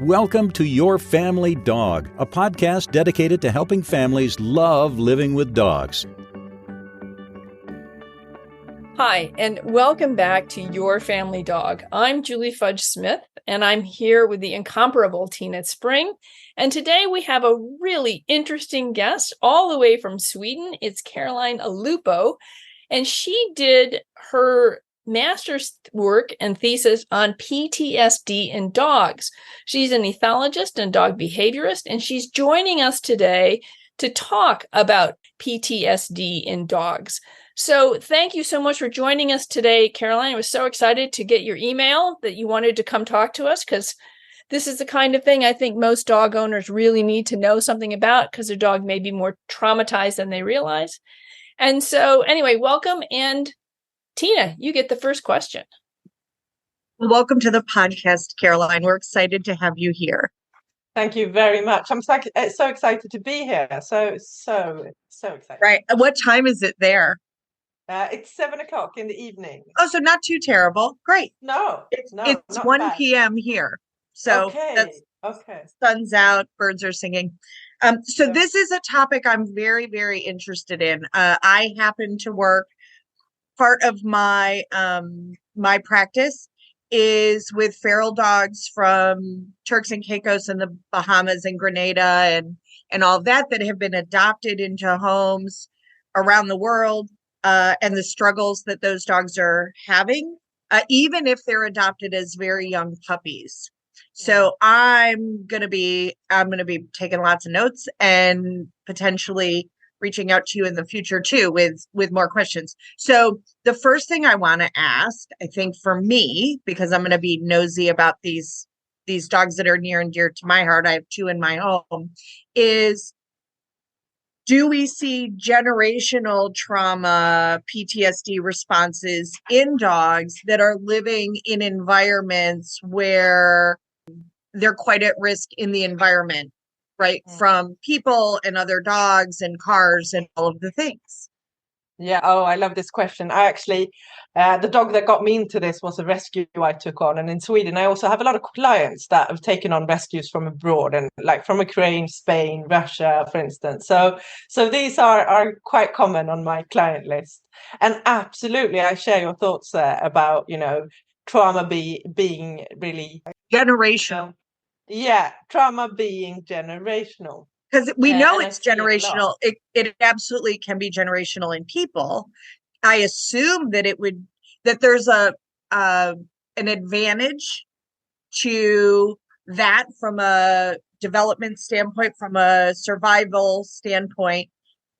Welcome to Your Family Dog, a podcast dedicated to helping families love living with dogs. Hi, and welcome back to Your Family Dog. I'm Julie Fudge Smith, and I'm here with the incomparable Tina Spring. And today we have a really interesting guest all the way from Sweden. It's Caroline Alupo, and she did her master's work and thesis on PTSD in dogs. She's an ethologist and dog behaviorist, and she's joining us today to talk about PTSD in dogs. So thank you so much for joining us today, Caroline. I was so excited to get your email that you wanted to come talk to us, because this is the kind of thing I think most dog owners really need to know something about, because their dog may be more traumatized than they realize. And so anyway, welcome. And Tina, you get the first question. Well, welcome to the podcast, Caroline. We're excited to have you here. Thank you very much. I'm so excited to be here. So excited. Right. What time is it there? It's 7:00 in the evening. Oh, so not too terrible. Great. It's 1 bad. p.m. here. So okay. Sun's out, birds are singing. So this is a topic I'm very, very interested in. I happen to work, part of my my practice is with feral dogs from Turks and Caicos and the Bahamas and Grenada and all of that have been adopted into homes around the world, and the struggles that those dogs are having, even if they're adopted as very young puppies. So I'm gonna be taking lots of notes and potentially reaching out to you in the future too with more questions. So the first thing I want to ask, I think for me, because I'm going to be nosy about these dogs that are near and dear to my heart, I have 2 in my home, is do we see generational trauma, PTSD responses in dogs that are living in environments where they're quite at risk in the environment? Right, from people and other dogs and cars and all of the things. Yeah. Oh, I love this question. I actually, the dog that got me into this was a rescue I took on. And in Sweden, I also have a lot of clients that have taken on rescues from abroad, and like from Ukraine, Spain, Russia, for instance. So these are quite common on my client list. And absolutely, I share your thoughts there about, trauma being really generational. Yeah, trauma being generational. Because we know it's generational. It absolutely can be generational in people. I assume that there's an advantage to that from a development standpoint, from a survival standpoint.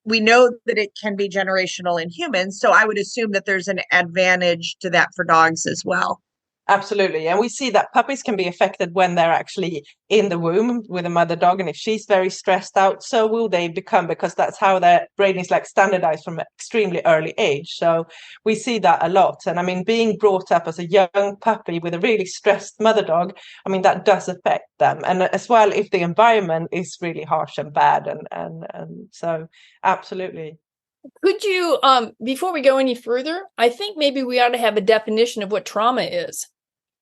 We know that it can be generational in humans. So I would assume that there's an advantage to that for dogs as well. Absolutely. And we see that puppies can be affected when they're actually in the womb with a mother dog. And if she's very stressed out, so will they become, because that's how their brain is like standardized from an extremely early age. So we see that a lot. And I mean, being brought up as a young puppy with a really stressed mother dog, I mean, that does affect them. And as well, if the environment is really harsh and bad. And so absolutely. Could you, before we go any further, I think maybe we ought to have a definition of what trauma is,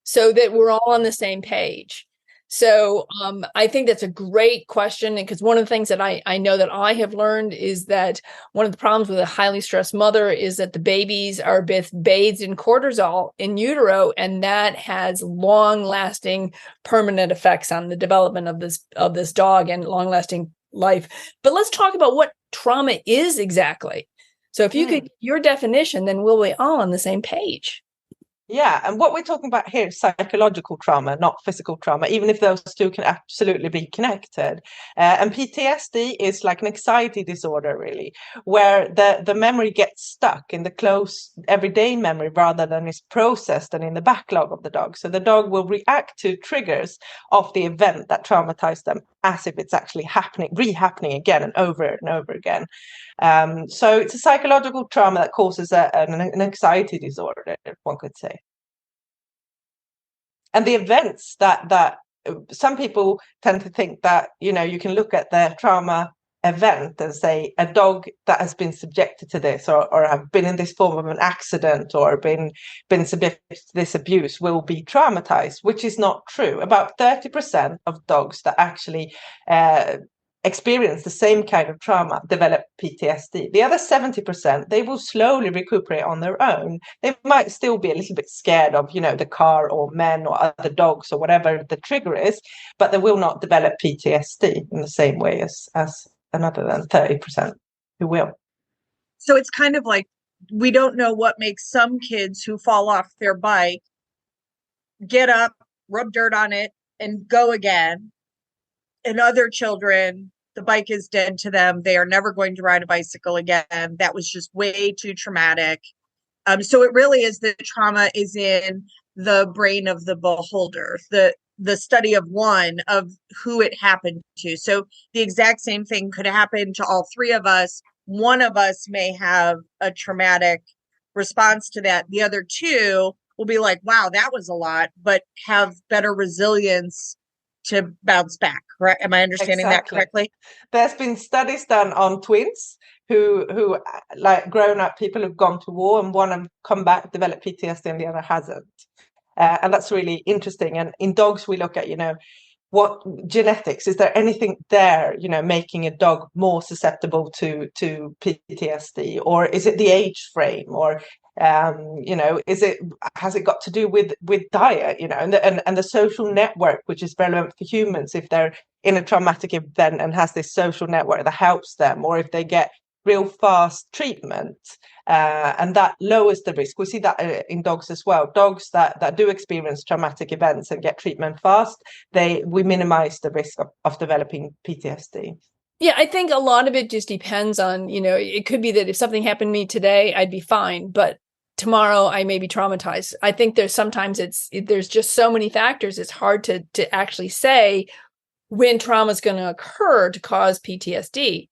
so that we're all on the same page. So I think that's a great question, because one of the things that I know that I have learned is that one of the problems with a highly stressed mother is that the babies are bathed in cortisol in utero, and that has long-lasting permanent effects on the development of this dog and long-lasting life. But let's talk about what trauma is exactly. So if you could, your definition, then we'll be all on the same page. Yeah, and what we're talking about here is psychological trauma, not physical trauma, even if those two can absolutely be connected. And PTSD is like an anxiety disorder, really, where the memory gets stuck in the close everyday memory rather than is processed and in the backlog of the dog. So the dog will react to triggers of the event that traumatized them as if it's actually rehappening again and over again. So it's a psychological trauma that causes an anxiety disorder, one could say. And the events that some people tend to think that, you can look at the trauma event and say a dog that has been subjected to this or have been in this form of an accident or been subjected to this abuse will be traumatized, which is not true. About 30% of dogs that actually experience the same kind of trauma develop PTSD. The other 70%, they will slowly recuperate on their own. They might still be a little bit scared of, the car or men or other dogs or whatever the trigger is, but they will not develop PTSD in the same way as another than 30% who will. So it's kind of like, we don't know what makes some kids who fall off their bike get up, rub dirt on it, and go again. And other children, the bike is dead to them. They are never going to ride a bicycle again. That was just way too traumatic. So it really is, the trauma is in the brain of the beholder, the study of one of who it happened to. So the exact same thing could happen to all three of us. One of us may have a traumatic response to that. The other two will be like, wow, that was a lot, but have better resilience to bounce back. Correct? Am I understanding that correctly? There's been studies done on twins who like grown-up people who've gone to war, and one of them come back, develop PTSD, and the other hasn't. And that's really interesting. And in dogs, we look at, what genetics, is there anything there, making a dog more susceptible to PTSD, or is it the age frame, or has it got to do with diet, and the social network, which is relevant for humans if they're in a traumatic event and has this social network that helps them, or if they get real fast treatment, and that lowers the risk. We see that in dogs as well. Dogs that do experience traumatic events and get treatment fast, we minimize the risk of developing PTSD. Yeah, I think a lot of it just depends on, it could be that if something happened to me today, I'd be fine, but tomorrow I may be traumatized. I think there's just so many factors. It's hard to actually say when trauma is going to occur to cause PTSD.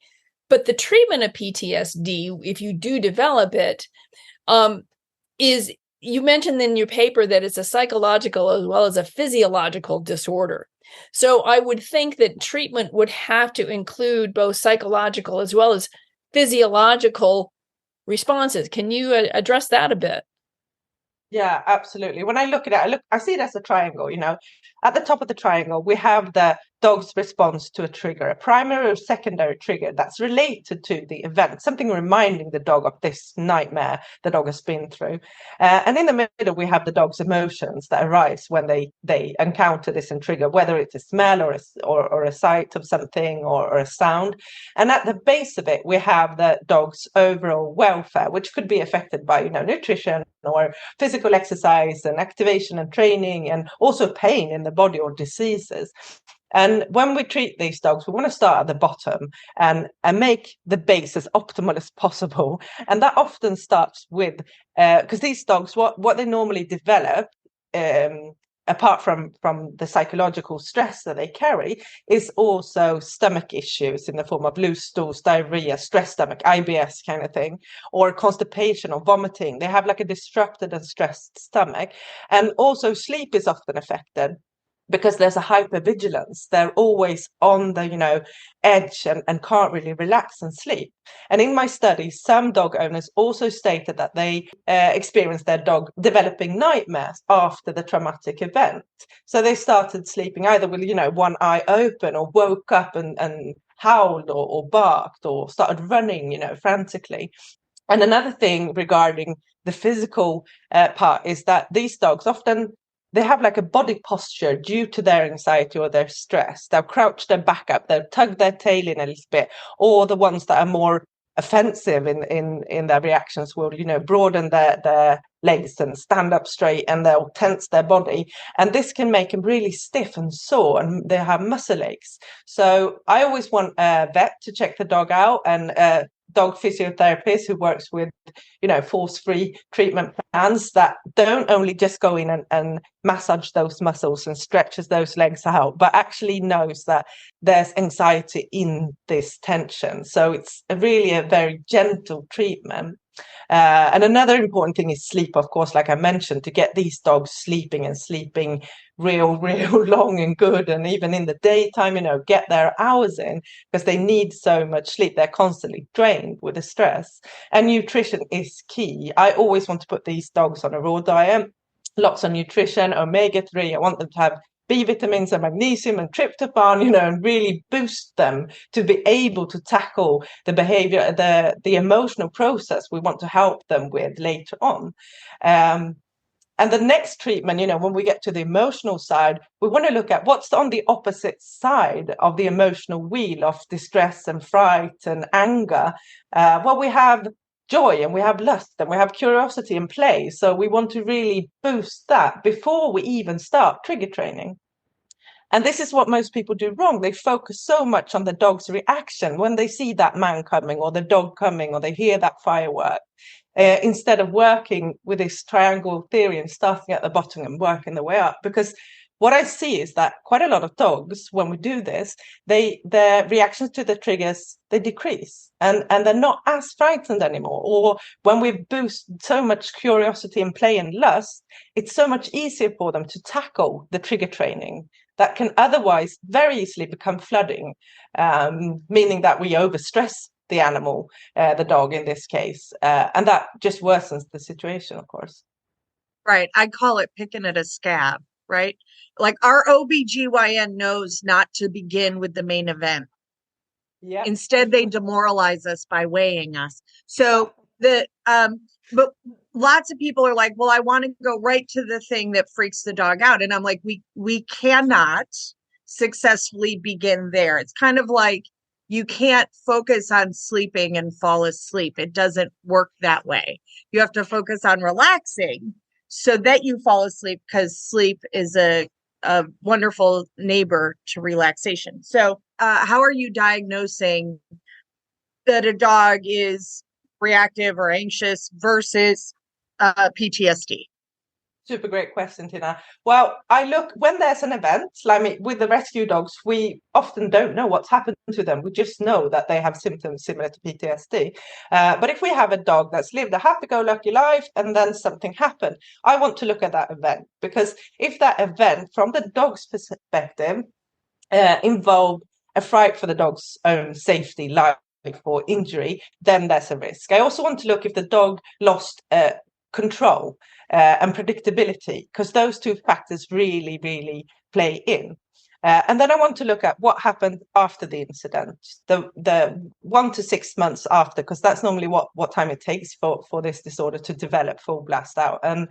But the treatment of PTSD, if you do develop it, is, you mentioned in your paper that it's a psychological as well as a physiological disorder. So I would think that treatment would have to include both psychological as well as physiological responses. Can you address that a bit? Yeah, absolutely. When I look at it, I see it as a triangle. At the top of the triangle, we have the dog's response to a trigger, a primary or secondary trigger that's related to the event, something reminding the dog of this nightmare the dog has been through. And in the middle, we have the dog's emotions that arise when they encounter this and trigger, whether it's a smell or a sight of something or a sound. And at the base of it, we have the dog's overall welfare, which could be affected by, nutrition or physical exercise and activation and training, and also pain in the body or diseases. And when we treat these dogs, we want to start at the bottom and make the base as optimal as possible. And that often starts with, because these dogs, what they normally develop, apart from the psychological stress that they carry, is also stomach issues in the form of loose stools, diarrhea, stress stomach, IBS kind of thing, or constipation or vomiting. They have like a disrupted and stressed stomach. And also sleep is often affected, because there's a hypervigilance. They're always on the, edge and can't really relax and sleep. And in my study, some dog owners also stated that they experienced their dog developing nightmares after the traumatic event. So they started sleeping either with, one eye open, or woke up and howled or barked, or started running, frantically. And another thing regarding the physical part is that these dogs often, they have like a body posture due to their anxiety or their stress. They'll crouch their back up, they'll tug their tail in a little bit, or the ones that are more offensive in their reactions will, broaden their legs and stand up straight, and they'll tense their body. And this can make them really stiff and sore, and they have muscle aches. So I always want a vet to check the dog out, and dog physiotherapist who works with, force-free treatment plans that don't only just go in and massage those muscles and stretches those legs out, but actually knows that there's anxiety in this tension. So it's really a very gentle treatment. And another important thing is sleep, of course, like I mentioned, to get these dogs sleeping and sleeping real long and good. And even in the daytime, get their hours in, because they need so much sleep. They're constantly drained with the stress. And nutrition is key. I always want to put these dogs on a raw diet, lots of nutrition, omega-3. I want them to have B vitamins and magnesium and tryptophan, and really boost them to be able to tackle the behavior, the emotional process we want to help them with later on. And the next treatment, when we get to the emotional side, we want to look at what's on the opposite side of the emotional wheel of distress and fright and anger. Well, we have joy and we have lust and we have curiosity and play. So we want to really boost that before we even start trigger training. And this is what most people do wrong. They focus so much on the dog's reaction when they see that man coming or the dog coming or they hear that firework, instead of working with this triangle theory and starting at the bottom and working the way up. Because what I see is that quite a lot of dogs, when we do this, their reactions to the triggers, they decrease and they're not as frightened anymore. Or when we boost so much curiosity and play and lust, it's so much easier for them to tackle the trigger training that can otherwise very easily become flooding, meaning that we overstress the animal, the dog in this case, and that just worsens the situation, of course. Right. I call it picking at a scab, right? Like our OBGYN knows not to begin with the main event. Yeah. Instead, they demoralize us by weighing us. So but lots of people are like, well, I want to go right to the thing that freaks the dog out. And I'm like, we cannot successfully begin there. It's kind of like you can't focus on sleeping and fall asleep. It doesn't work that way. You have to focus on relaxing so that you fall asleep, because sleep is a wonderful neighbor to relaxation. So how are you diagnosing that a dog is reactive or anxious versus PTSD? Super great question, Tina. Well, I look when there's an event, like with the rescue dogs, we often don't know what's happened to them. We just know that they have symptoms similar to PTSD. But if we have a dog that's lived a happy-go-lucky life and then something happened, I want to look at that event, because if that event, from the dog's perspective, involved a fright for the dog's own safety, life, or injury, then there's a risk. I also want to look if the dog lost control and predictability, because those two factors really play in. And then I want to look at what happened after the incident, the 1 to 6 months after, because that's normally what time it takes for this disorder to develop full blast out. And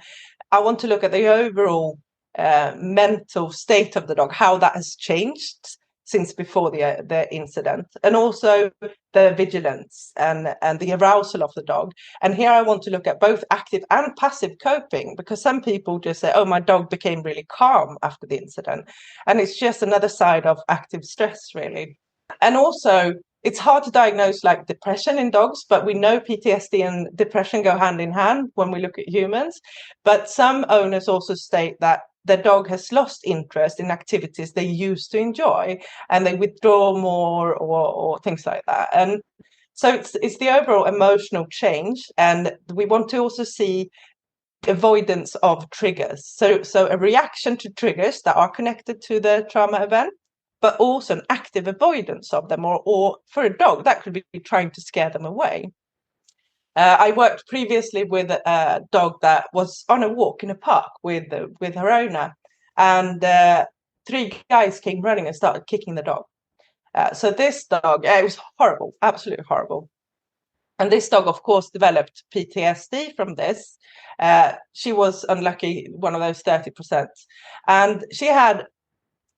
I want to look at the overall mental state of the dog, how that has changed since before the incident, and also the vigilance and the arousal of the dog. And here I want to look at both active and passive coping, because some people just say, oh, my dog became really calm after the incident. And it's just another side of active stress, really. And also, it's hard to diagnose like depression in dogs, but we know PTSD and depression go hand in hand when we look at humans. But some owners also state that the dog has lost interest in activities they used to enjoy, and they withdraw more or things like that. And so it's the overall emotional change. And we want to also see avoidance of triggers. So a reaction to triggers that are connected to the trauma event, but also an active avoidance of them, or for a dog, that could be trying to scare them away. I worked previously with a dog that was on a walk in a park with her owner, and 3 guys came running and started kicking the dog. So this dog, it was horrible, absolutely horrible. And this dog, of course, developed PTSD from this. She was unlucky, one of those 30%. And she had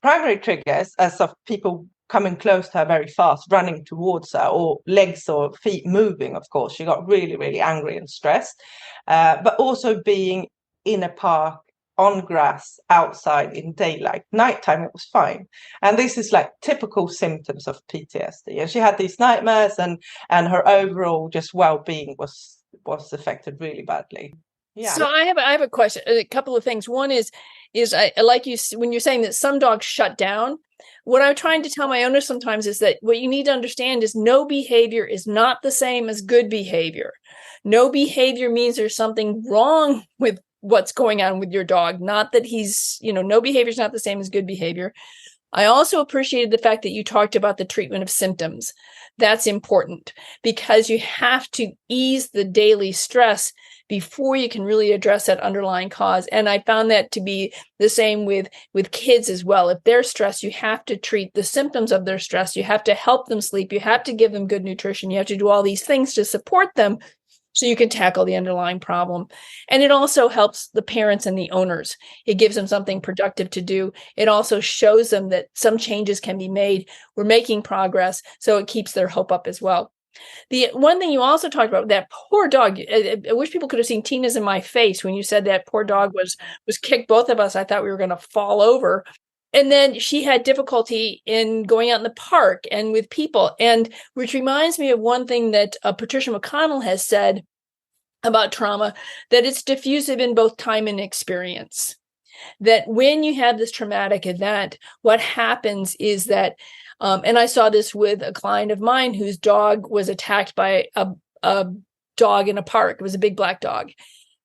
primary triggers as of people coming close to her very fast, running towards her, or legs or feet moving. Of course, she got really angry and stressed, but also being in a park on grass outside in daylight. Nighttime, it was fine. And this is like typical symptoms of PTSD. And she had these nightmares, and her overall just well-being was affected really badly. Yeah. So I have a question, a couple of things. One is I like you when you're saying that some dogs shut down. What I'm trying to tell my owners sometimes is that what you need to understand is no behavior is not the same as good behavior. No behavior means there's something wrong with what's going on with your dog. Not that no behavior is not the same as good behavior. I also appreciated the fact that you talked about the treatment of symptoms. That's important because you have to ease the daily stress before you can really address that underlying cause. And I found that to be the same with kids as well. If they're stressed, you have to treat the symptoms of their stress. You have to help them sleep. You have to give them good nutrition. You have to do all these things to support them so you can tackle the underlying problem. And it also helps the parents and the owners. It gives them something productive to do. It also shows them that some changes can be made. We're making progress, so it keeps their hope up as well. The one thing you also talked about, that poor dog, I wish people could have seen Tina's in my face when you said that poor dog was kicked both of us. I thought we were going to fall over. And then she had difficulty in going out in the park and with people. And which reminds me of one thing that Patricia McConnell has said about trauma, that it's diffusive in both time and experience. That when you have this traumatic event, what happens is that, and I saw this with a client of mine whose dog was attacked by a dog in a park. It was a big black dog.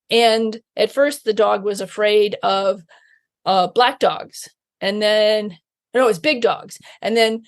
And at first the dog was afraid of black dogs. And then, no, it was big dogs, and then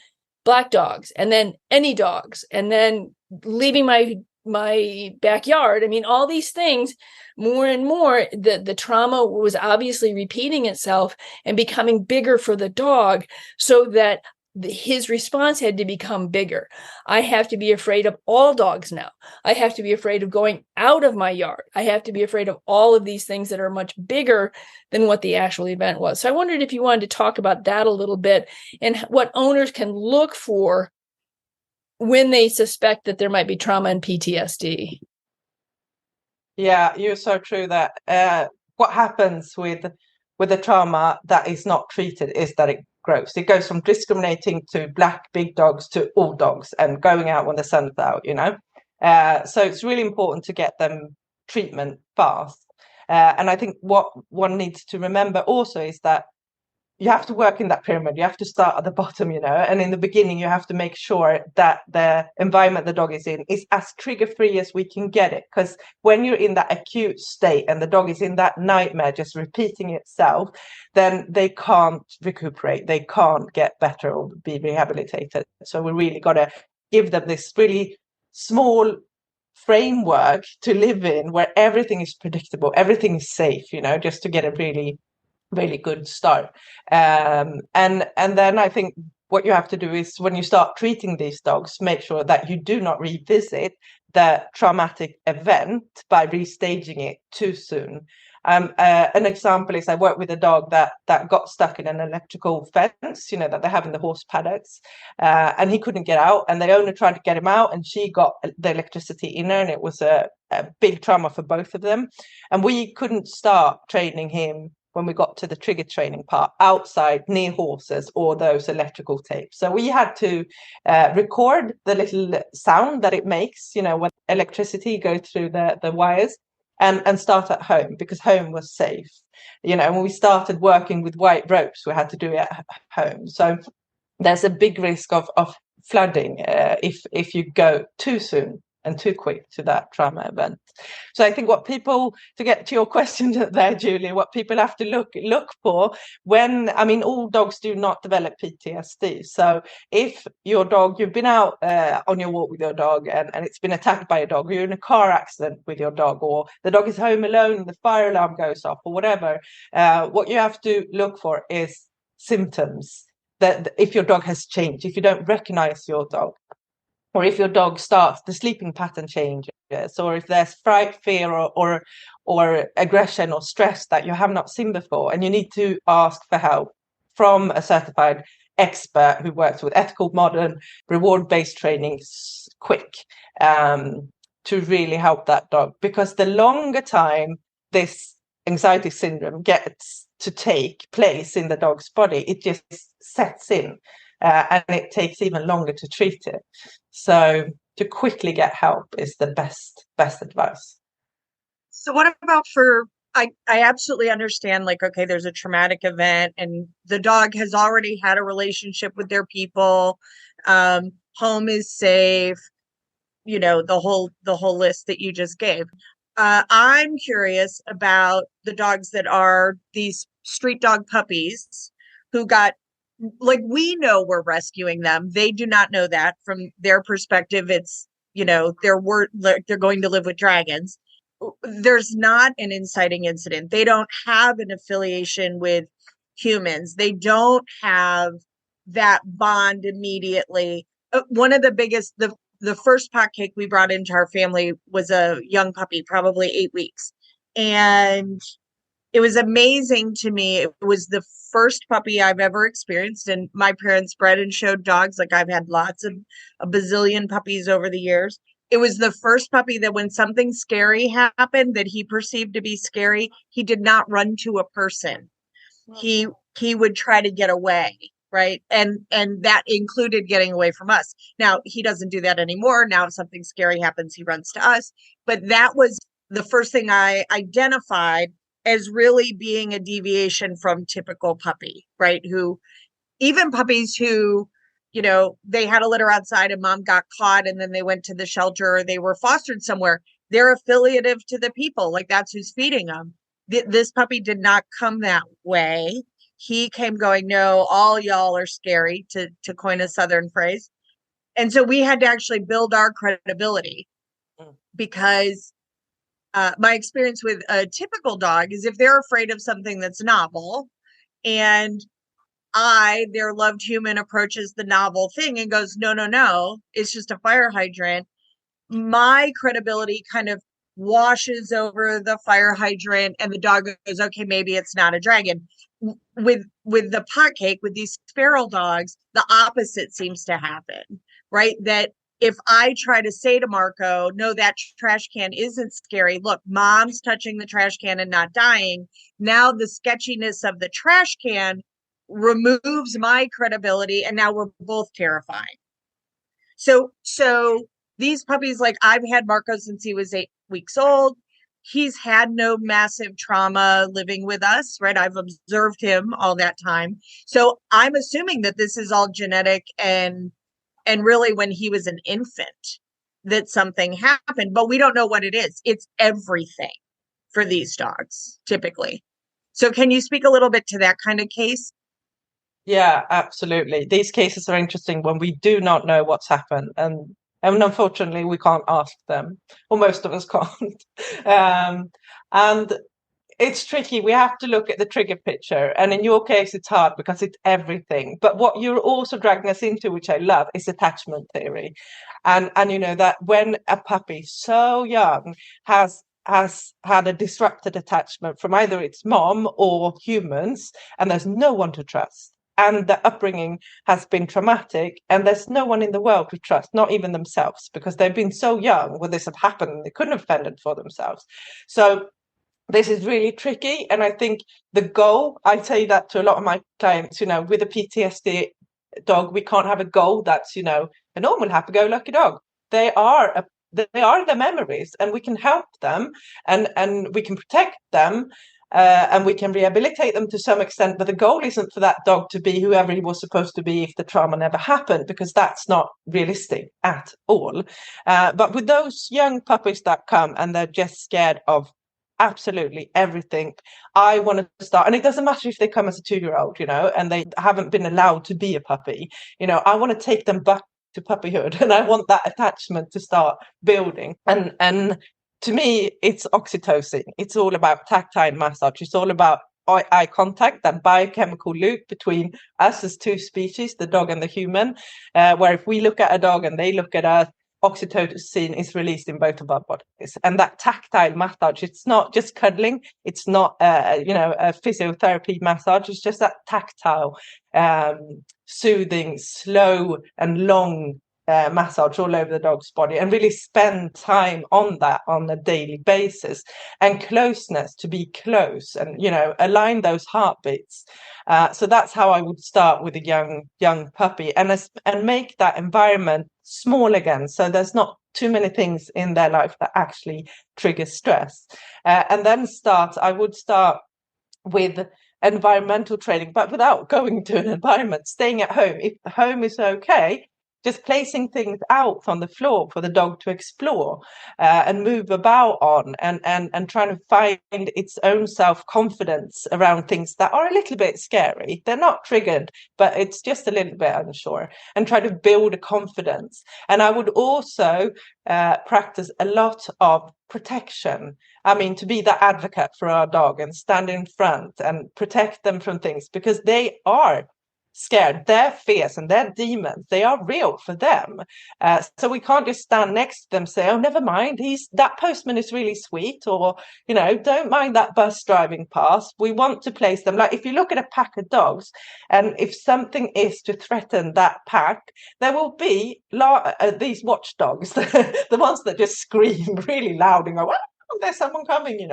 black dogs, and then any dogs, and then leaving my backyard. I mean, all these things, more and more, the trauma was obviously repeating itself and becoming bigger for the dog, so that his response had to become bigger. I have to be afraid of all dogs now. I have to be afraid of going out of my yard. I have to be afraid of all of these things that are much bigger than what the actual event was. So I wondered if you wanted to talk about that a little bit and what owners can look for when they suspect that there might be trauma and PTSD. Yeah, you're so true that what happens with the trauma that is not treated is that it grows. It goes from discriminating to black big dogs to all dogs and going out when the sun's out, So it's really important to get them treatment fast. And I think what one needs to remember also is that you have to work in that pyramid. You have to start at the bottom, and in the beginning, you have to make sure that the environment the dog is in is as trigger-free as we can get it. Because when you're in that acute state and the dog is in that nightmare just repeating itself, then they can't recuperate. They can't get better or be rehabilitated. So we really got to give them this really small framework to live in where everything is predictable, everything is safe, just to get a really good start. And then I think what you have to do is, when you start treating these dogs, make sure that you do not revisit the traumatic event by restaging it too soon. An example is I worked with a dog that got stuck in an electrical fence, that they have in the horse paddocks, and he couldn't get out, and the owner tried to get him out, and she got the electricity in her, and it was a big trauma for both of them. And we couldn't start training him when we got to the trigger training part outside near horses or those electrical tapes. So we had to record the little sound that it makes, when electricity goes through the wires, and start at home, because home was safe. When we started working with white ropes, we had to do it at home. So there's a big risk of flooding if you go too soon and too quick to that trauma event. So I think to get to your question there, Julie, what people have to look for when, all dogs do not develop PTSD. So if your dog, you've been out on your walk with your dog and it's been attacked by a dog, or you're in a car accident with your dog, or the dog is home alone and the fire alarm goes off, or whatever, what you have to look for is symptoms. That if your dog has changed, if you don't recognize your dog, or if your dog starts, the sleeping pattern changes, or if there's fright, fear, or aggression or stress that you have not seen before, and you need to ask for help from a certified expert who works with ethical, modern, reward-based training quick, to really help that dog. Because the longer time this anxiety syndrome gets to take place in the dog's body, it just sets in. And it takes even longer to treat it. So to quickly get help is the best advice. So what about I absolutely understand, like, okay, there's a traumatic event and the dog has already had a relationship with their people. Home is safe, the whole list that you just gave. I'm curious about the dogs that are these street dog puppies who got, like, we know we're rescuing them. They do not know that. From their perspective, it's, they're going to live with dragons. There's not an inciting incident. They don't have an affiliation with humans. They don't have that bond immediately. One of the biggest, the first pot cake we brought into our family was a young puppy, probably 8 weeks. And it was amazing to me. It was the first puppy I've ever experienced. And my parents bred and showed dogs. Like, I've had a bazillion puppies over the years. It was the first puppy that when something scary happened that he perceived to be scary, he did not run to a person. He would try to get away, right? And that included getting away from us. Now, he doesn't do that anymore. Now, if something scary happens, he runs to us. But that was the first thing I identified as really being a deviation from typical puppy, right? Who, even puppies who, they had a litter outside and mom got caught and then they went to the shelter or they were fostered somewhere. They're affiliative to the people. Like, that's who's feeding them. This puppy did not come that way. He came going, no, all y'all are scary, to coin a Southern phrase. And so we had to actually build our credibility, because my experience with a typical dog is if they're afraid of something that's novel, and their loved human, approaches the novel thing and goes, no, no, no, it's just a fire hydrant, my credibility kind of washes over the fire hydrant and the dog goes, okay, maybe it's not a dragon. With the pot cake, with these feral dogs, the opposite seems to happen, right? That if I try to say to Marco, no, that trash can isn't scary. Look, mom's touching the trash can and not dying. Now the sketchiness of the trash can removes my credibility, and now we're both terrifying. So these puppies, like, I've had Marco since he was 8 weeks old. He's had no massive trauma living with us, right? I've observed him all that time. So I'm assuming that this is all genetic, and really when he was an infant that something happened, but we don't know what it is. It's everything for these dogs, typically. So can you speak a little bit to that kind of case? Yeah, absolutely. These cases are interesting when we do not know what's happened, and unfortunately we can't ask them, or most of us can't. And it's tricky. We have to look at the trigger picture, and in your case it's hard because it's everything. But what you're also dragging us into, which I love, is attachment theory. And that when a puppy so young has had a disrupted attachment from either its mom or humans, and there's no one to trust, and the upbringing has been traumatic, and there's no one in the world to trust, not even themselves, because they've been so young when this had happened and they couldn't have fended for themselves. So this is really tricky. And I think the goal, I say that to a lot of my clients, with a PTSD dog, we can't have a goal that's, a normal happy-go-lucky dog. They are the memories, and we can help them, and we can protect them, and we can rehabilitate them to some extent. But the goal isn't for that dog to be whoever he was supposed to be if the trauma never happened, because that's not realistic at all. But with those young puppies that come and they're just scared of absolutely everything, I want to start, and it doesn't matter if they come as a 2-year-old, and they haven't been allowed to be a puppy. I want to take them back to puppyhood, and I want that attachment to start building. And to me, it's oxytocin. It's all about tactile massage. It's all about eye contact, that biochemical loop between us as two species, the dog and the human, where if we look at a dog and they look at us, oxytocin is released in both of our bodies. And that tactile massage, it's not just cuddling, it's not a physiotherapy massage, it's just that tactile, soothing, slow and long massage all over the dog's body, and really spend time on that on a daily basis, and closeness, to be close, and align those heartbeats. So that's how I would start with a young puppy, and make that environment small again, so there's not too many things in their life that actually trigger stress. And then I would start with environmental training, but without going to an environment, staying at home. If the home is okay, just placing things out on the floor for the dog to explore and move about on, and trying to find its own self-confidence around things that are a little bit scary. They're not triggered, but it's just a little bit unsure, and try to build a confidence. And I would also practice a lot of protection. I mean, to be the advocate for our dog and stand in front and protect them from things, because they are scared. Their fears and their demons, they are real for them. So we can't just stand next to them and say, oh, never mind, that postman is really sweet, or, don't mind that bus driving past. We want to place them, like if you look at a pack of dogs, and if something is to threaten that pack, there will be these watchdogs, the ones that just scream really loud and go, oh, there's someone coming,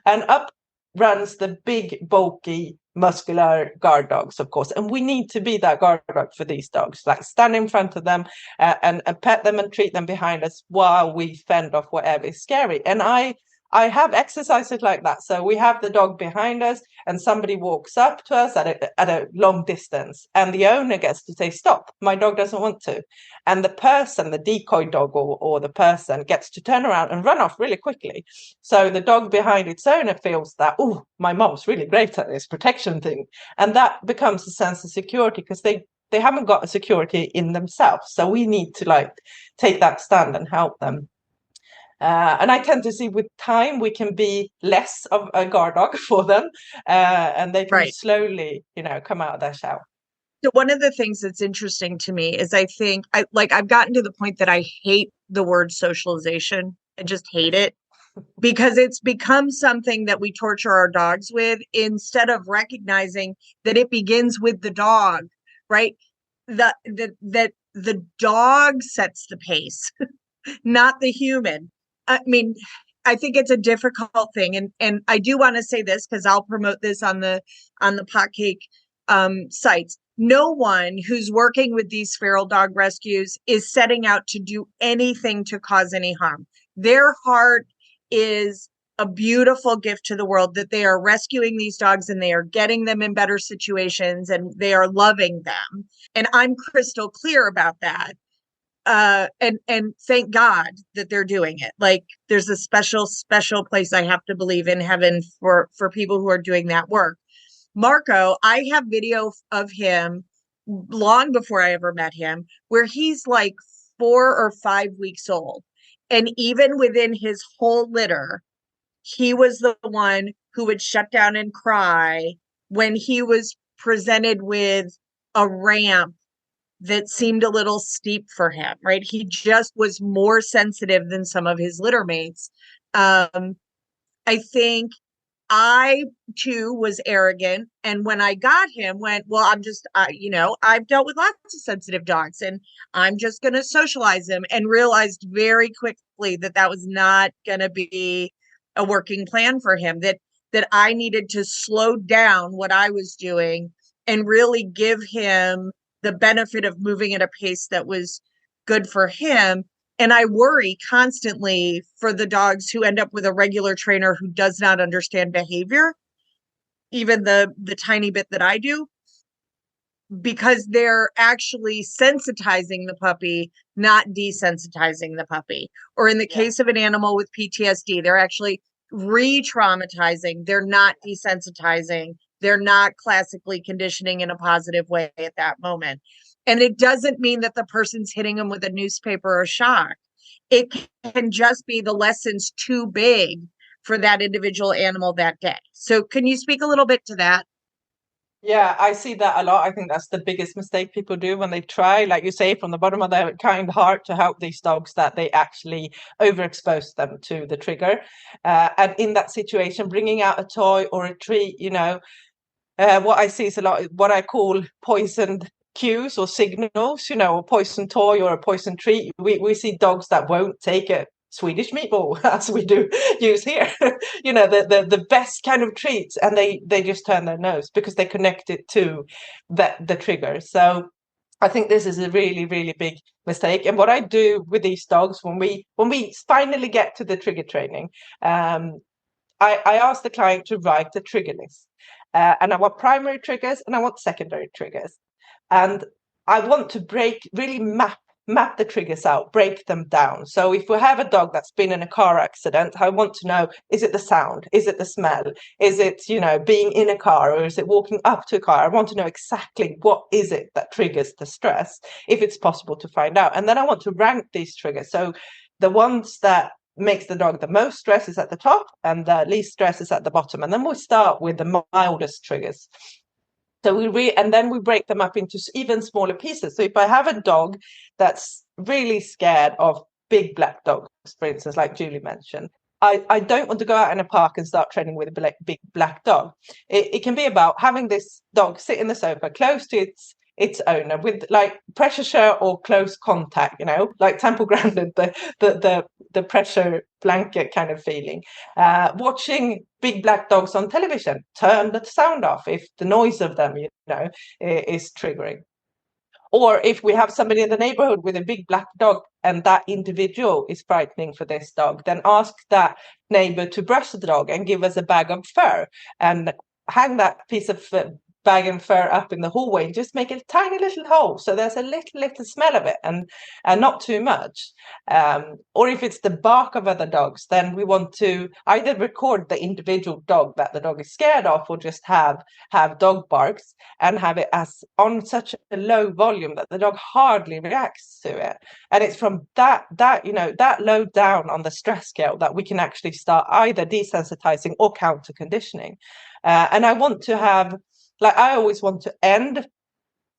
and up runs the big, bulky, muscular guard dogs, of course. And we need to be that guard dog for these dogs, like stand in front of them and pet them and treat them behind us while we fend off whatever is scary. And I have exercises like that. So we have the dog behind us and somebody walks up to us at a long distance, and the owner gets to say, stop, my dog doesn't want to. And the person, the decoy dog or the person, gets to turn around and run off really quickly. So the dog behind its owner feels that, oh, my mom's really great at this protection thing. And that becomes a sense of security, because they haven't got a security in themselves. So we need to take that stand and help them. And I tend to see with time we can be less of a guard dog for them, and they can slowly, come out of their shell. So one of the things that's interesting to me is I think I've gotten to the point that I hate the word socialization. I just hate it, because it's become something that we torture our dogs with, instead of recognizing that it begins with the dog, right? That the dog sets the pace, not the human. I mean, I think it's a difficult thing. And I do want to say this, because I'll promote this on the Potcake sites. No one who's working with these feral dog rescues is setting out to do anything to cause any harm. Their heart is a beautiful gift to the world, that they are rescuing these dogs and they are getting them in better situations and they are loving them. And I'm crystal clear about that. And thank God that they're doing it. Like, there's a special place, I have to believe, in heaven for people who are doing that work. Marco, I have video of him long before I ever met him, where he's like 4 or 5 weeks old. And even within his whole litter, he was the one who would shut down and cry when he was presented with a ramp that seemed a little steep for him, right? He just was more sensitive than some of his litter mates. I think I too was arrogant. And when I got him, went, well, I'm just, I've dealt with lots of sensitive dogs and I'm just going to socialize them, and realized very quickly that that was not going to be a working plan for him, that I needed to slow down what I was doing and really give him the benefit of moving at a pace that was good for him. And I worry constantly for the dogs who end up with a regular trainer who does not understand behavior, even the tiny bit that I do, because they're actually sensitizing the puppy, not desensitizing the puppy. Or in the case of an animal with PTSD, they're actually re-traumatizing. They're not desensitizing. They're not classically conditioning in a positive way at that moment. And it doesn't mean that the person's hitting them with a newspaper or shock. It can just be the lesson's too big for that individual animal that day. So can you speak a little bit to that? Yeah, I see that a lot. I think that's the biggest mistake people do when they try, like you say, from the bottom of their kind heart to help these dogs, that they actually overexpose them to the trigger. And in that situation, bringing out a toy or a treat, what I see is a lot what I call poisoned cues or signals, a poison toy or a poison treat. We see dogs that won't take it. Swedish meatball, as we do use here, the best kind of treats, and they just turn their nose because they connect it to the trigger. So I think this is a really, really big mistake. And what I do with these dogs when we finally get to the trigger training, I ask the client to write a trigger list. And I want primary triggers and I want secondary triggers. And I want to really map the triggers out, break them down. So if we have a dog that's been in a car accident, I want to know, is it the sound? Is it the smell? Is it, being in a car, or is it walking up to a car? I want to know exactly what is it that triggers the stress, if it's possible to find out. And then I want to rank these triggers. So the ones that makes the dog the most stress is at the top and the least stress is at the bottom. And then we start with the mildest triggers. So and then we break them up into even smaller pieces. So if I have a dog that's really scared of big black dogs, for instance, like Julie mentioned, I don't want to go out in a park and start training with a big black dog. It can be about having this dog sit in the sofa close to its owner with like pressure shirt or close contact, like Temple Grandin, the pressure blanket kind of feeling. Watching big black dogs on television, turn the sound off if the noise of them, is triggering. Or if we have somebody in the neighborhood with a big black dog and that individual is frightening for this dog, then ask that neighbor to brush the dog and give us a bag of fur and hang that piece of bag and fur up in the hallway and just make a tiny little hole so there's a little smell of it and not too much. Or if it's the bark of other dogs, then we want to either record the individual dog that the dog is scared of, or just have dog barks and have it as on such a low volume that the dog hardly reacts to it. And it's from that low down on the stress scale that we can actually start either desensitizing or counter conditioning. And I want to have, I always want to end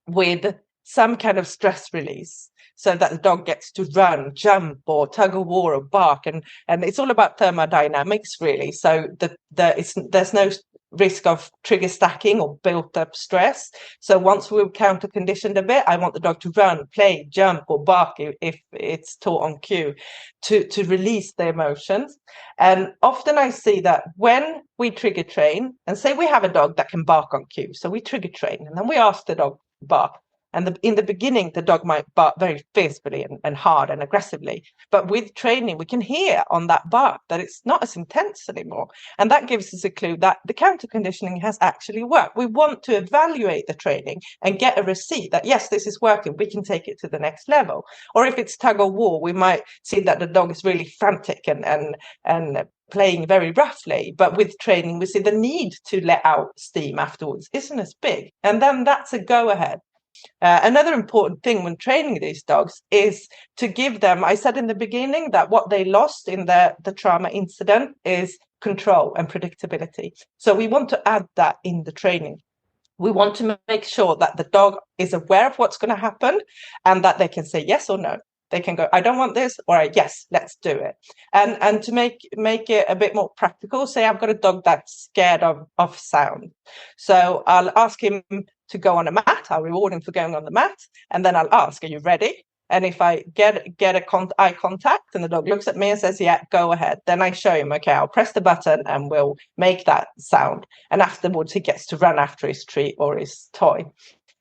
with some kind of stress release so that the dog gets to run, jump, or tug of war or bark. And it's all about thermodynamics, really. So there's no risk of trigger stacking or built up stress. So once we've counter conditioned a bit, I want the dog to run, play, jump, or bark if it's taught on cue to release the emotions. And often I see that when we trigger train, and say we have a dog that can bark on cue, so we trigger train and then we ask the dog to bark. And in the beginning, the dog might bark very fiercely and hard and aggressively. But with training, we can hear on that bark that it's not as intense anymore. And that gives us a clue that the counter conditioning has actually worked. We want to evaluate the training and get a receipt that, yes, this is working. We can take it to the next level. Or if it's tug of war, we might see that the dog is really frantic and playing very roughly. But with training, we see the need to let out steam afterwards isn't as big. And then that's a go ahead. Another important thing when training these dogs is to give them, I said in the beginning that what they lost in the trauma incident is control and predictability. So we want to add that in the training. We want to make sure that the dog is aware of what's going to happen and that they can say yes or no. They can go, I don't want this, or yes, let's do it. And to make it a bit more practical, say I've got a dog that's scared of sound. So I'll ask him to go on a mat. I'll reward him for going on the mat. And then I'll ask, are you ready? And if I get eye contact and the dog looks at me and says, yeah, go ahead, then I show him, okay, I'll press the button and we'll make that sound. And afterwards, he gets to run after his treat or his toy.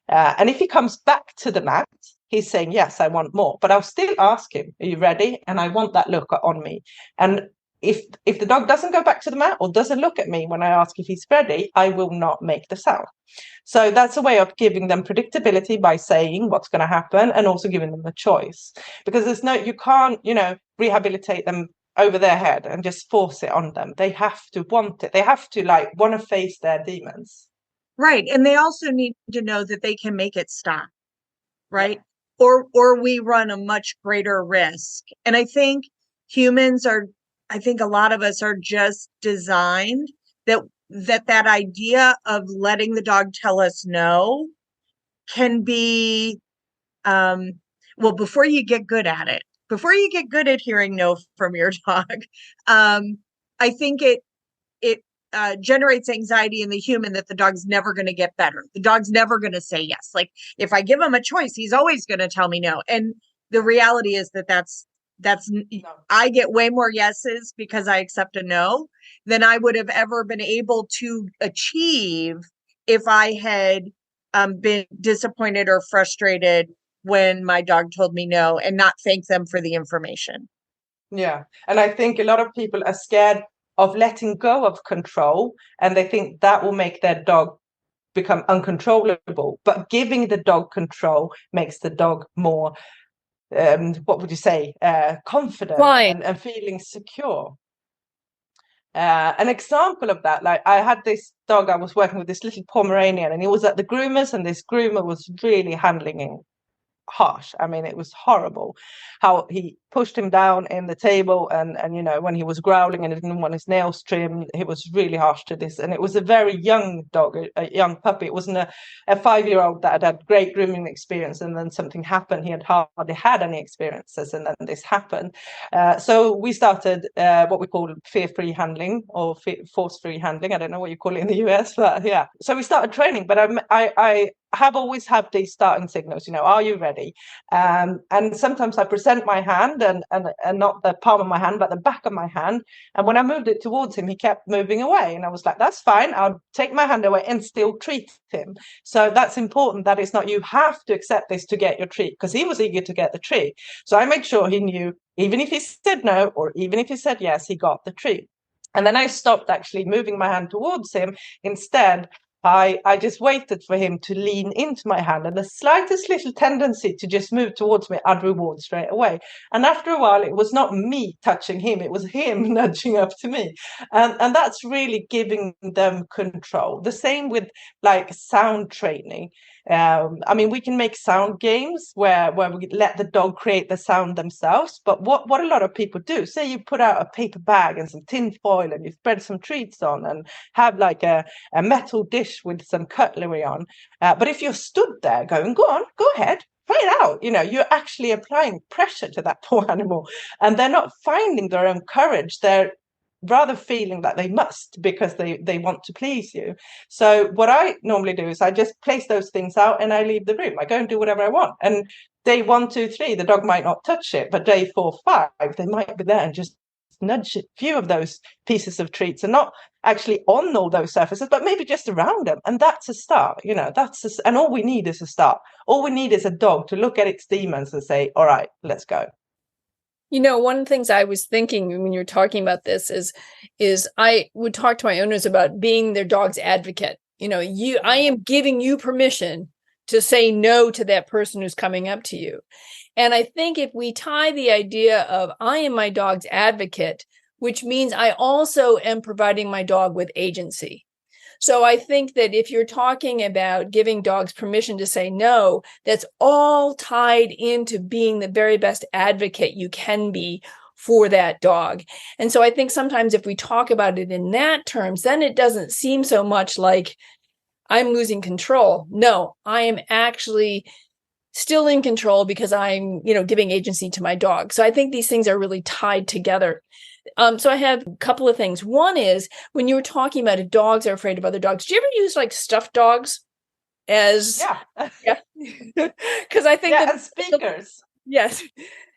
And if he comes back to the mat, he's saying, yes, I want more. But I'll still ask him, are you ready? And I want that look on me. And if the dog doesn't go back to the mat or doesn't look at me when I ask if he's ready, I will not make the sound. So that's a way of giving them predictability by saying what's going to happen and also giving them a choice. Because you can't, rehabilitate them over their head and just force it on them. They have to want it. They have to want to face their demons. Right. And they also need to know that they can make it stop. Right. Or we run a much greater risk. And I think a lot of us are just designed that idea of letting the dog tell us no can be, before you get good at it, before you get good at hearing no from your dog, I think it generates anxiety in the human that the dog's never going to get better. The dog's never going to say yes. Like if I give him a choice, he's always going to tell me no. And the reality is that's no. I get way more yeses because I accept a no than I would have ever been able to achieve if I had been disappointed or frustrated when my dog told me no and not thank them for the information. Yeah. And I think a lot of people are scared of letting go of control, and they think that will make their dog become uncontrollable. But giving the dog control makes the dog more, what would you say, confident and feeling secure. An example of that, like I had this dog, I was working with this little Pomeranian, and he was at the groomers, and this groomer was really handling him harsh. I mean, it was horrible how he pushed him down in the table, and when he was growling and he didn't want his nails trimmed, he was really harsh to this. And it was a very young dog, a young puppy. It wasn't a 5-year-old that had great grooming experience, and then something happened. He had hardly had any experiences, and then this happened. So we started what we call fear-free handling, or force-free handling. I don't know what you call it in the US, but yeah. So we started training, but I have always had these starting signals, are you ready? And sometimes I present my hand, and not the palm of my hand, but the back of my hand. And when I moved it towards him, he kept moving away. And I was like, that's fine. I'll take my hand away and still treat him. So that's important, that it's not you have to accept this to get your treat, because he was eager to get the treat. So I made sure he knew, even if he said no, or even if he said yes, he got the treat. And then I stopped actually moving my hand towards him. Instead, I just waited for him to lean into my hand, and the slightest little tendency to just move towards me, I'd reward straight away. And after a while, it was not me touching him, it was him nudging up to me. And that's really giving them control. The same with like sound training. I mean, we can make sound games where we let the dog create the sound themselves. But what a lot of people do, say you put out a paper bag and some tin foil, and you spread some treats on, and have like a metal dish with some cutlery on. But if you're stood there going, go on, go ahead, try it out, you're actually applying pressure to that poor animal, and they're not finding their own courage. They're rather feeling that they must, because they want to please you. So what I normally do is I just place those things out and I leave the room. I go and do whatever I want. And day 1, 2, 3, the dog might not touch it, but day 4, 5, they might be there and just nudge a few of those pieces of treats, and not actually on all those surfaces, but maybe just around them. And that's a start, and all we need is a start. All we need is a dog to look at its demons and say, all right, let's go. One of the things I was thinking when you're talking about this is I would talk to my owners about being their dog's advocate. I am giving you permission to say no to that person who's coming up to you. And I think if we tie the idea of I am my dog's advocate, which means I also am providing my dog with agency. So I think that if you're talking about giving dogs permission to say no, that's all tied into being the very best advocate you can be for that dog. And so I think sometimes if we talk about it in that terms, then it doesn't seem so much like I'm losing control. No, I am actually still in control because I'm, giving agency to my dog. So I think these things are really tied together. So I have a couple of things. One is when you were talking about if dogs are afraid of other dogs, do you ever use like stuffed dogs as yeah because I think and speakers. Yes.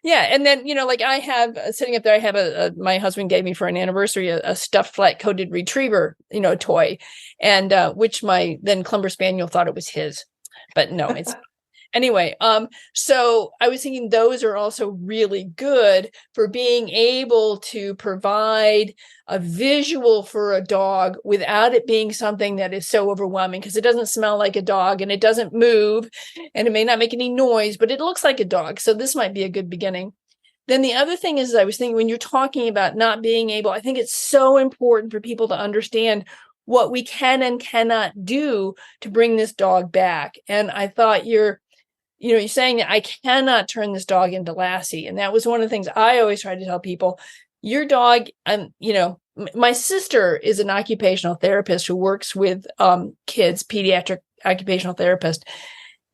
Yeah. And then, like I have sitting up there, I have my husband gave me for an anniversary, a stuffed flat coated retriever, toy, and which my then Clumber Spaniel thought it was his, but no, it's anyway. So I was thinking those are also really good for being able to provide a visual for a dog without it being something that is so overwhelming, because it doesn't smell like a dog and it doesn't move and it may not make any noise, but it looks like a dog. So this might be a good beginning. Then the other thing is, I was thinking when you're talking about not being able, I think it's so important for people to understand what we can and cannot do to bring this dog back. And I thought you're saying that I cannot turn this dog into Lassie. And that was one of the things I always try to tell people. Your dog, my sister is an occupational therapist who works with kids, pediatric occupational therapist.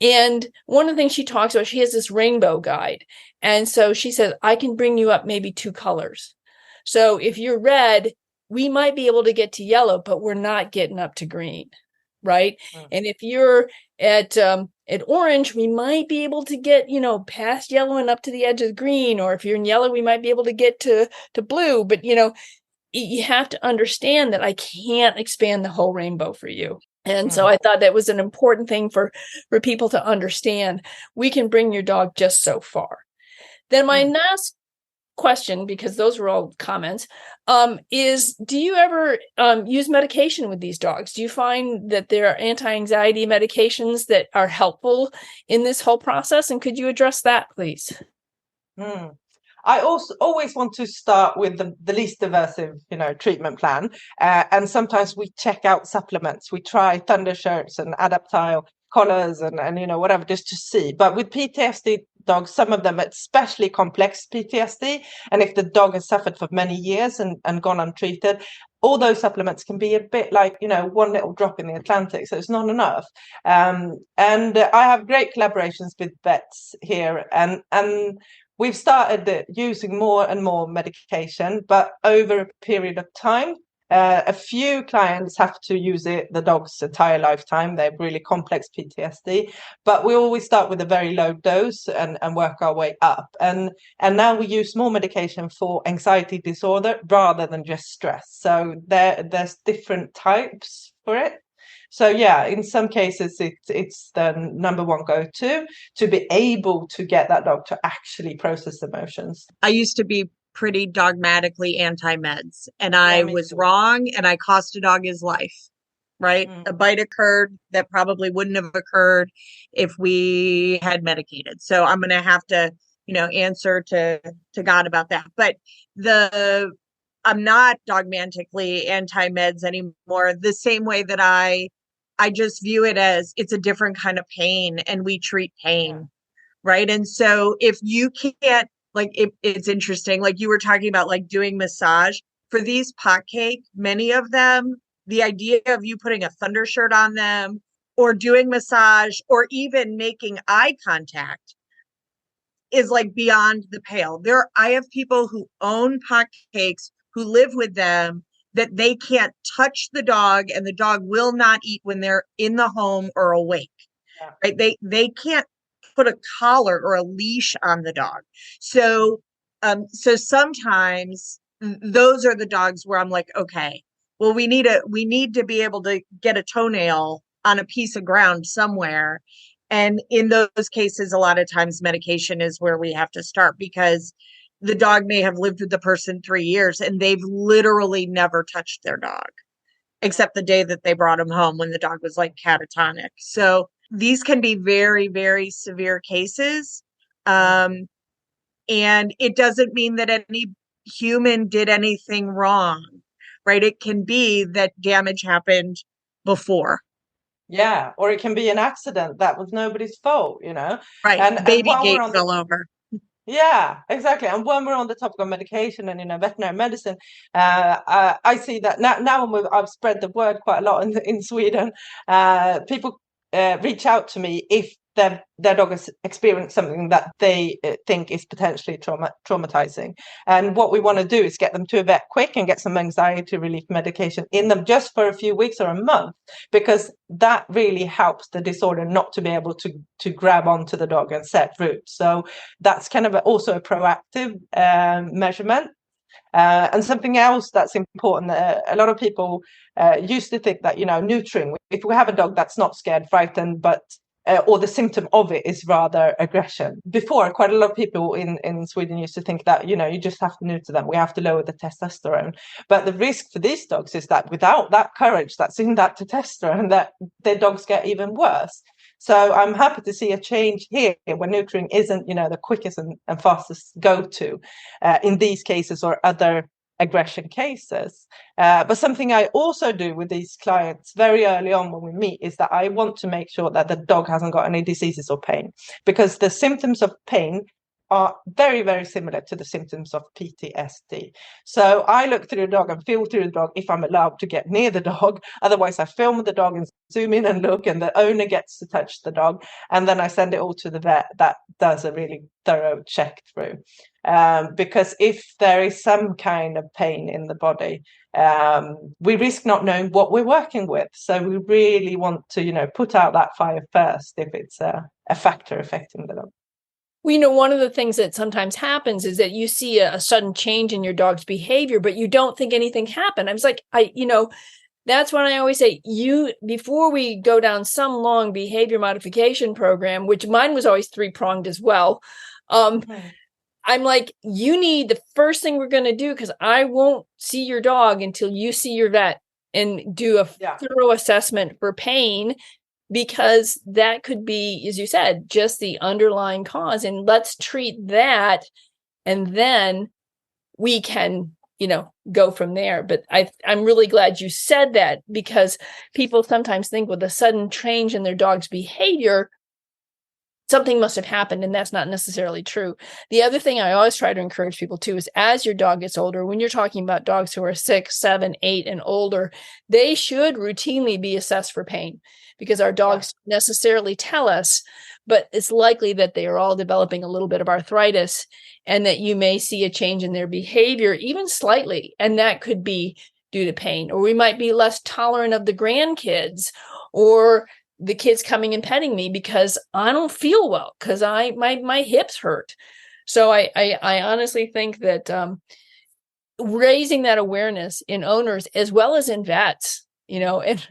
And one of the things she talks about, she has this rainbow guide. And so she says, I can bring you up maybe 2 colors. So if you're red, we might be able to get to yellow, but we're not getting up to green. Right. Mm. And if you're at orange, we might be able to get, past yellow and up to the edge of green. Or if you're in yellow, we might be able to get to blue. But, you have to understand that I can't expand the whole rainbow for you. And so I thought that was an important thing for people to understand. We can bring your dog just so far. Then my last question, because those were all comments, is do you ever use medication with these dogs? Do you find that there are anti-anxiety medications that are helpful in this whole process? And could you address that, please? I also always want to start with the least aversive, treatment plan. And sometimes we check out supplements. We try thunder shirts and adaptile collars and whatever, just to see. But with PTSD dogs, some of them, especially complex PTSD, and if the dog has suffered for many years and gone untreated, all those supplements can be a bit like, one little drop in the Atlantic. So it's not enough. And I have great collaborations with vets here, and we've started using more and more medication, but over a period of time, a few clients have to use the dog's entire lifetime. They have really complex PTSD, but we always start with a very low dose and work our way up. And now we use more medication for anxiety disorder rather than just stress. So there's different types for it. So yeah, in some cases, it's the number one go-to to be able to get that dog to actually process emotions. I used to be pretty dogmatically anti-meds, and I was wrong, and I cost a dog his life, right? A bite occurred that probably wouldn't have occurred if we had medicated. So I'm going to have to, answer to God about that. But I'm not dogmatically anti-meds anymore, the same way that I just view it as it's a different kind of pain, and we treat pain, right? And so if you can't, it's interesting, like you were talking about, like doing massage for these pot cake, many of them, the idea of you putting a thunder shirt on them or doing massage or even making eye contact is like beyond the pale. I have people who own pot cakes who live with them that they can't touch the dog, and the dog will not eat when they're in the home or awake, right? They can't put a collar or a leash on the dog. So sometimes those are the dogs where I'm like, okay, well, we need to be able to get a toenail on a piece of ground somewhere. And in those cases, a lot of times medication is where we have to start, because the dog may have lived with the person 3 years and they've literally never touched their dog, except the day that they brought him home when the dog was like catatonic. So these can be very, very severe cases. And it doesn't mean that any human did anything wrong, right? It can be that damage happened before. Yeah, or it can be an accident that was nobody's fault, Right, and baby gate fell over. Yeah, exactly. And when we're on the topic of medication and veterinary medicine, I see that now when I've spread the word quite a lot in Sweden, people reach out to me if their dog has experienced something that they think is potentially traumatizing. And what we want to do is get them to a vet quick and get some anxiety relief medication in them just for a few weeks or a month, because that really helps the disorder not to be able to grab onto the dog and set roots. So that's kind of also a proactive measurement. And something else that's important, a lot of people used to think that, neutering, if we have a dog that's not scared, frightened, but or the symptom of it is rather aggression. Before, quite a lot of people in Sweden used to think that, you just have to neuter them. We have to lower the testosterone. But the risk for these dogs is that without that courage that's in that testosterone, that their dogs get even worse. So I'm happy to see a change here when neutering isn't, the quickest and fastest go-to in these cases or other aggression cases. But something I also do with these clients very early on when we meet is that I want to make sure that the dog hasn't got any diseases or pain, because the symptoms of pain are very, very similar to the symptoms of PTSD. So I look through the dog and feel through the dog if I'm allowed to get near the dog. Otherwise, I film the dog and zoom in and look, and the owner gets to touch the dog. And then I send it all to the vet that does a really thorough check through. Because if there is some kind of pain in the body, we risk not knowing what we're working with. So we really want to, put out that fire first if it's a factor affecting the dog. Well, one of the things that sometimes happens is that you see a sudden change in your dog's behavior, but you don't think anything happened. I was like, that's when I always say, before we go down some long behavior modification program, which mine was always 3-pronged as well. I'm like, the first thing we're going to do, because I won't see your dog until you see your vet and do a thorough assessment for pain, because that could be, as you said, just the underlying cause. And let's treat that. And then we can, go from there. But I'm really glad you said that, because people sometimes think with a sudden change in their dog's behavior, something must have happened, and that's not necessarily true. The other thing I always try to encourage people to is, as your dog gets older, when you're talking about dogs who are 6, 7, 8 and older, they should routinely be assessed for pain, because our dogs don't necessarily tell us, but it's likely that they are all developing a little bit of arthritis, and that you may see a change in their behavior, even slightly, and that could be due to pain. Or we might be less tolerant of the grandkids, or the kids coming and petting me because I don't feel well, because my hips hurt. So I honestly think that raising that awareness in owners as well as in vets, and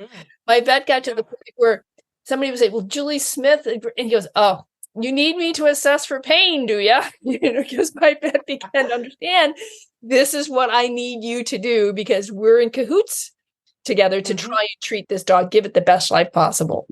my vet got to the point where somebody would say, well, Julie Smith, and he goes, oh, you need me to assess for pain, do you? Because my vet began to understand, this is what I need you to do, because we're in cahoots together to try and treat this dog, give it the best life possible.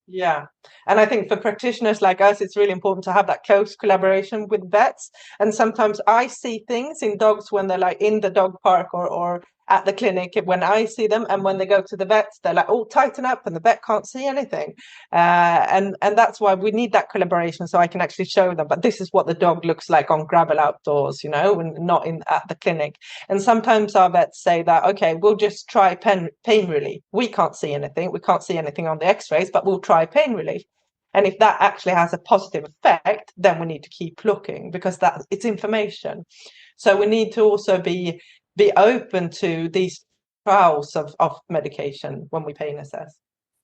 Yeah. And I think for practitioners like us, it's really important to have that close collaboration with vets. And sometimes I see things in dogs when they're like in the dog park or at the clinic, when I see them, and when they go to the vets, they're like, oh, tighten up, and the vet can't see anything. And that's why we need that collaboration, so I can actually show them, but this is what the dog looks like on gravel outdoors, and not at the clinic. And sometimes our vets say that, okay, we'll just try pain relief. We can't see anything. We can't see anything on the x-rays, but we'll try pain relief. And if that actually has a positive effect, then we need to keep looking, because it's information. So we need to also be open to these trials of medication when we pain assess.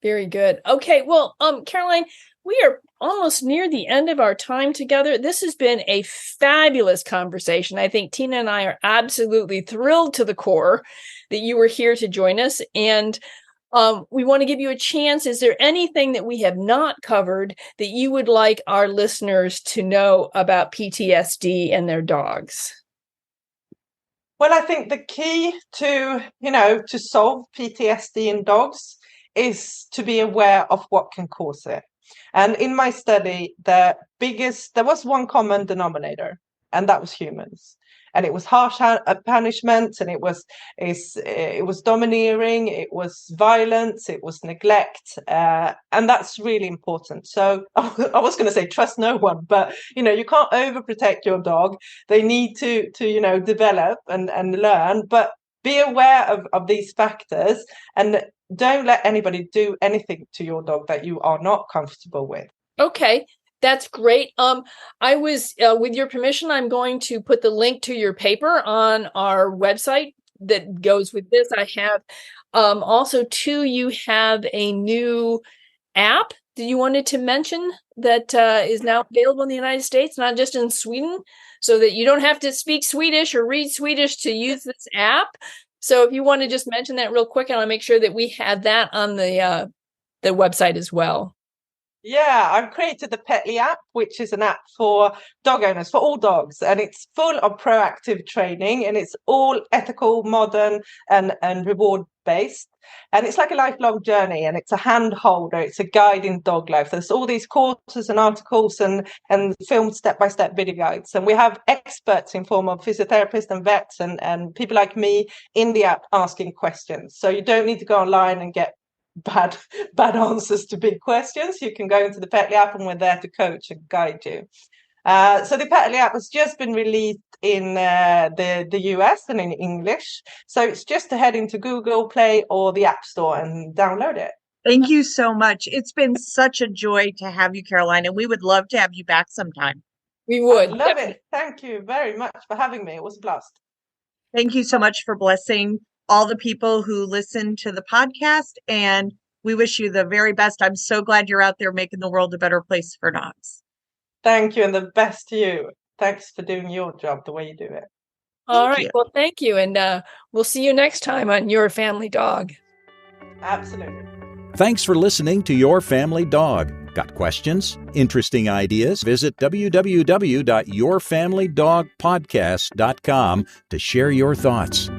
Very good. Okay, well, Caroline, we are almost near the end of our time together. This has been a fabulous conversation. I think Tina and I are absolutely thrilled to the core that you were here to join us. And we want to give you a chance. Is there anything that we have not covered that you would like our listeners to know about PTSD and their dogs? Well, I think the key to solve PTSD in dogs is to be aware of what can cause it. And in my study, there was one common denominator, and that was humans. And it was harsh punishment, and it was domineering, it was violence, it was neglect, and that's really important. So I was going to say trust no one, but you can't overprotect your dog. They need to develop and learn, but be aware of these factors, and don't let anybody do anything to your dog that you are not comfortable with. Okay. That's great. I was, with your permission, I'm going to put the link to your paper on our website that goes with this. I have also, too, you have a new app that you wanted to mention that is now available in the United States, not just in Sweden, so that you don't have to speak Swedish or read Swedish to use this app. So if you want to just mention that real quick, and I'll make sure that we have that on the website as well. Yeah, I've created the Petly app, which is an app for dog owners, for all dogs, and it's full of proactive training, and it's all ethical, modern, and reward based. And it's like a lifelong journey, and it's a hand holder, it's a guide in dog life. There's all these courses and articles and filmed step-by-step video guides. And we have experts in form of physiotherapists and vets and people like me in the app asking questions. So you don't need to go online and get bad answers to big questions. You can go into the Petly app, and we're there to coach and guide you. So the Petly app has just been released in the US and in English. So it's just to head into Google Play or the App Store and download it. Thank you so much. It's been such a joy to have you, Caroline, and we would love to have you back sometime. We would. I'd love it. Thank you very much for having me. It was a blast. Thank you so much for blessing all the people who listen to the podcast, and we wish you the very best. I'm so glad you're out there making the world a better place for dogs. Thank you, and the best to you. Thanks for doing your job the way you do it. All right. Well, thank you. And we'll see you next time on Your Family Dog. Absolutely. Thanks for listening to Your Family Dog. Got questions? Interesting ideas? Visit www.yourfamilydogpodcast.com to share your thoughts.